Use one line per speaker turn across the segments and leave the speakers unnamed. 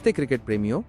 नमस्ते क्रिकेट प्रेमियों।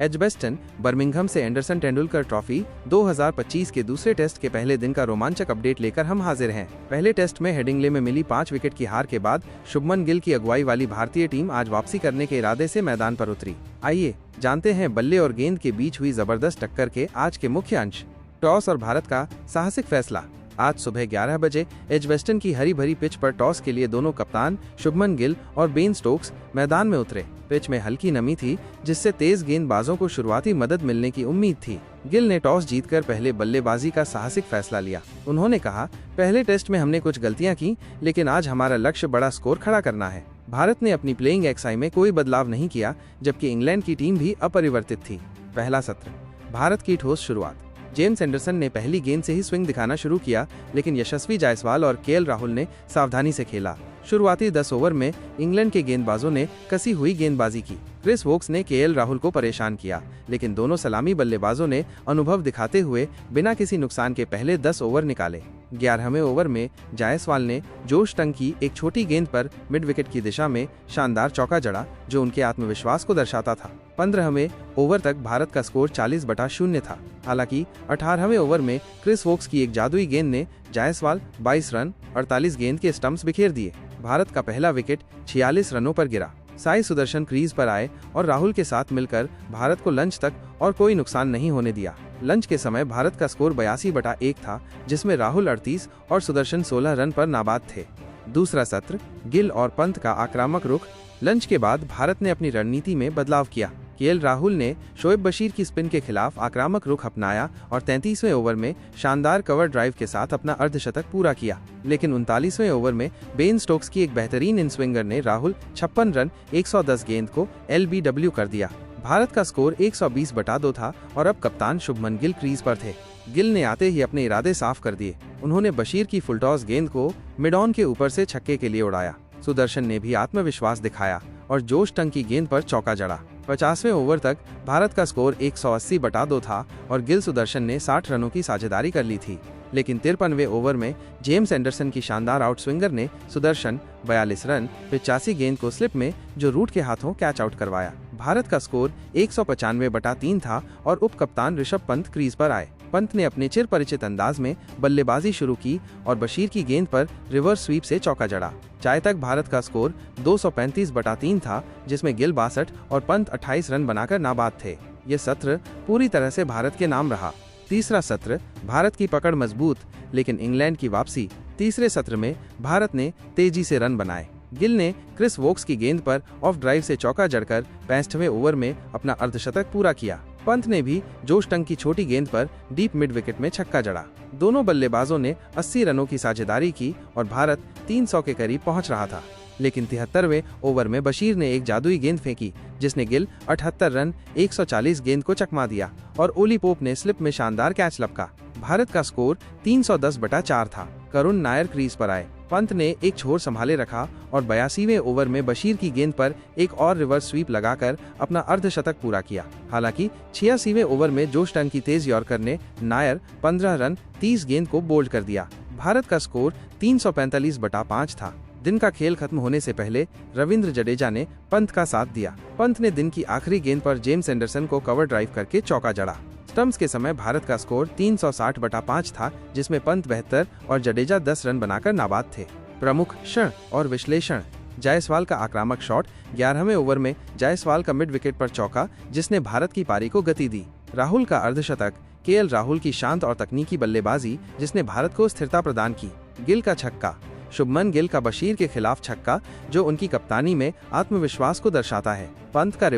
Edgbaston, Birmingham से एंडरसन तेंदुलकर ट्रॉफी 2025 के दूसरे टेस्ट के पहले दिन का रोमांचक अपडेट लेकर हम हाजिर हैं। पहले टेस्ट में हेडिंग्ले में मिली 5 विकेट की हार के बाद शुभमन गिल की अगुवाई वाली भारतीय टीम आज वापसी करने के इरादे से मैदान पर उतरी। आइए जानते हैं बल्ले और गेंद के बीच हुई जबरदस्त टक्कर के आज के मुख्य अंश। टॉस और भारत का साहसिक फैसला। आज सुबह 11 बजे एजबेस्टन की हरी भरी पिच पर टॉस के लिए दोनों कप्तान शुभमन गिल और बेन स्टोक्स मैदान में उतरे। पिच में हल्की नमी थी, जिससे तेज गेंदबाजों को शुरुआती मदद मिलने की उम्मीद थी। गिल ने टॉस जीतकर पहले बल्लेबाजी का साहसिक फैसला लिया। उन्होंने कहा, पहले टेस्ट में हमने कुछ गलतियां की, लेकिन आज हमारा लक्ष्य बड़ा स्कोर खड़ा करना है। भारत ने अपनी प्लेइंग एक्साई में कोई बदलाव नहीं किया, जबकि इंग्लैंड की टीम भी अपरिवर्तित थी। पहला सत्र, भारत की ठोस शुरुआत। जेम्स एंडरसन ने पहली गेंद से ही स्विंग दिखाना शुरू किया, लेकिन यशस्वी जायसवाल और केएल राहुल ने सावधानी से खेला। शुरुआती 10 ओवर में इंग्लैंड के गेंदबाजों ने कसी हुई गेंदबाजी की। क्रिस वोक्स ने केएल राहुल को परेशान किया, लेकिन दोनों सलामी बल्लेबाजों ने अनुभव दिखाते हुए बिना किसी नुकसान के पहले 10 ओवर निकाले। 11वें ओवर में जायसवाल ने जोश टंग की एक छोटी गेंद पर मिड विकेट की दिशा में शानदार चौका जड़ा, जो उनके आत्मविश्वास को दर्शाता था। 15वें ओवर तक भारत का स्कोर 40/0 था। हालांकि 18वें ओवर में क्रिस वोक्स की एक जादुई गेंद ने जायसवाल 22 रन 48 गेंद के स्टंप्स बिखेर दिए। भारत का पहला विकेट 46 रनों पर गिरा। साई सुदर्शन क्रीज पर आए और राहुल के साथ मिलकर भारत को लंच तक और कोई नुकसान नहीं होने दिया। लंच के समय भारत का स्कोर 82/1 था, जिसमें राहुल 38 और सुदर्शन 16 रन पर नाबाद थे। दूसरा सत्र, गिल और पंत का आक्रामक रुख। लंच के बाद भारत ने अपनी रणनीति में बदलाव किया। केएल राहुल ने शोएब बशीर की स्पिन के खिलाफ आक्रामक रुख अपनाया और 33वें ओवर में शानदार कवर ड्राइव के साथ अपना अर्धशतक पूरा किया। लेकिन 39वें ओवर में बेन स्टोक्स की एक बेहतरीन इन स्विंगर ने राहुल 56 रन 110 गेंद को LBW कर दिया। भारत का स्कोर 120/2 था और अब कप्तान शुभमन गिल क्रीज पर थे। गिल ने आते ही अपने इरादे साफ कर दिए। उन्होंने बशीर की फुलटॉस गेंद को मिड ऑन के ऊपर से छक्के के लिए उड़ाया। सुदर्शन ने भी आत्मविश्वास दिखाया और जोश टंग की गेंद पर चौका जड़ा। 50वें ओवर तक भारत का स्कोर 180/2 था और गिल सुदर्शन ने 60 रनों की साझेदारी कर ली थी। लेकिन 53वें ओवर में जेम्स एंडरसन की शानदार आउटस्विंगर ने सुदर्शन 42 रन 85 गेंद को स्लिप में जो रूट के हाथों कैच आउट करवाया। भारत का स्कोर 195/3 था और उप कप्तान ऋषभ पंत क्रीज पर आए। पंत ने अपने चिर परिचित अंदाज में बल्लेबाजी शुरू की और बशीर की गेंद पर रिवर्स स्वीप से चौका जड़ा। चाय तक भारत का स्कोर 235/3 था, जिसमें गिल 62 और पंत 28 रन बनाकर नाबाद थे। ये सत्र पूरी तरह से भारत के नाम रहा। तीसरा सत्र, भारत की पकड़ मजबूत लेकिन इंग्लैंड की वापसी। तीसरे सत्र में भारत ने तेजी से रन बनाए। गिल ने क्रिस वोक्स की गेंद पर ऑफ ड्राइव से चौका जड़कर 65वें ओवर में अपना अर्धशतक पूरा किया। पंत ने भी जोश टंग की छोटी गेंद पर डीप मिड विकेट में छक्का जड़ा। दोनों बल्लेबाजों ने 80 रनों की साझेदारी की और भारत 300 के करीब पहुंच रहा था। लेकिन 73वें ओवर में बशीर ने एक जादुई गेंद फेंकी, जिसने गिल 78 रन 140 गेंद को चकमा दिया और ओली पोप ने स्लिप में शानदार कैच लपका। भारत का स्कोर 310/4 था। करुण नायर क्रीज पर आए। पंत ने एक छोर संभाले रखा और 82वें ओवर में बशीर की गेंद पर एक और रिवर्स स्वीप लगाकर अपना अर्धशतक पूरा किया। हालांकि 86वें ओवर में जोश टंग की तेज यॉर्कर ने नायर 15 रन 30 गेंद को बोल्ड कर दिया। भारत का स्कोर 345/5 था। दिन का खेल खत्म होने से पहले रविंद्र जडेजा ने पंत का साथ दिया। पंत ने दिन की आखिरी गेंद पर जेम्स एंडरसन को कवर ड्राइव करके चौका जड़ा। स्टंप्स के समय भारत का स्कोर 360/5 था, जिसमें पंत 72 और जडेजा 10 रन बनाकर नाबाद थे। प्रमुख क्षण और विश्लेषण। जायसवाल का आक्रामक शॉट। 11वें ओवर में जायसवाल का मिड विकेट पर चौका, जिसने भारत की पारी को गति दी। राहुल का अर्धशतक। केएल राहुल की शांत और तकनीकी बल्लेबाजी, जिसने भारत को स्थिरता प्रदान की। गिल का छक्का। शुभमन गिल का बशीर के खिलाफ छक्का, जो उनकी कप्तानी में आत्मविश्वास को दर्शाता है। पंत का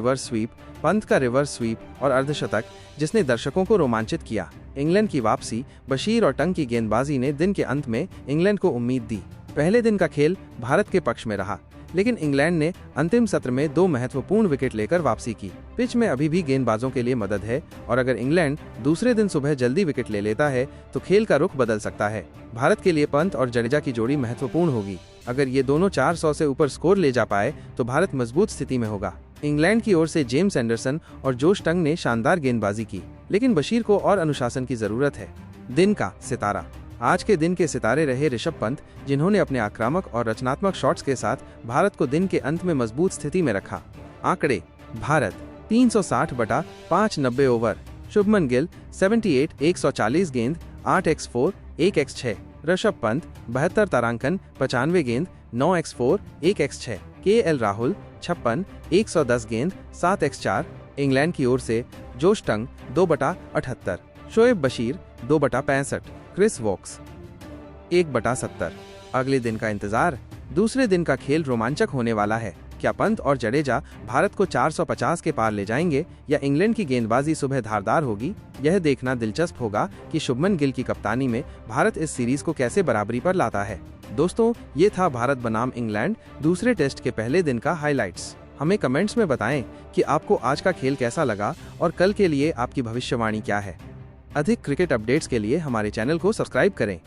रिवर्स स्वीप और अर्धशतक, जिसने दर्शकों को रोमांचित किया। इंग्लैंड की वापसी। बशीर और टंग की गेंदबाजी ने दिन के अंत में इंग्लैंड को उम्मीद दी। पहले दिन का खेल भारत के पक्ष में रहा, लेकिन इंग्लैंड ने अंतिम सत्र में 2 महत्वपूर्ण विकेट लेकर वापसी की। पिच में अभी भी गेंदबाजों के लिए मदद है और अगर इंग्लैंड दूसरे दिन सुबह जल्दी विकेट ले लेता है तो खेल का रुख बदल सकता है। भारत के लिए पंत और जडेजा की जोड़ी महत्वपूर्ण होगी। अगर ये दोनों 400 से ऊपर स्कोर ले जा पाए तो भारत मजबूत स्थिति में होगा। इंग्लैंड की ओर से जेम्स एंडरसन और जोश टंग ने शानदार गेंदबाजी की, लेकिन बशीर को और अनुशासन की जरूरत है। दिन का सितारा। आज के दिन के सितारे रहे ऋषभ पंत, जिन्होंने अपने आक्रामक और रचनात्मक शॉट्स के साथ भारत को दिन के अंत में मजबूत स्थिति में रखा। आंकड़े। भारत 360/5 90 ओवर। शुभमन गिल 78 140 गेंद 8x4 1x6। ऋषभ पंत 72 तारांकन 95 गेंद 9x4 1x6। केएल राहुल 56 110 गेंद 7x4। इंग्लैंड की ओर से Josh Tongue 2/78। Shoaib Bashir 2/65। Chris Woakes 1/70। अगले दिन का इंतजार। दूसरे दिन का खेल रोमांचक होने वाला है। क्या पंत और जडेजा भारत को 450 के पार ले जाएंगे या इंग्लैंड की गेंदबाजी सुबह धारदार होगी? यह देखना दिलचस्प होगा कि शुभमन गिल की कप्तानी में भारत इस सीरीज को कैसे बराबरी पर लाता है। दोस्तों, ये था भारत बनाम इंग्लैंड दूसरे टेस्ट के पहले दिन का हाइलाइट्स। हमें कमेंट्स में बताएं कि आपको आज का खेल कैसा लगा और कल के लिए आपकी भविष्यवाणी क्या है। अधिक क्रिकेट अपडेट्स के लिए हमारे चैनल को सब्सक्राइब करें।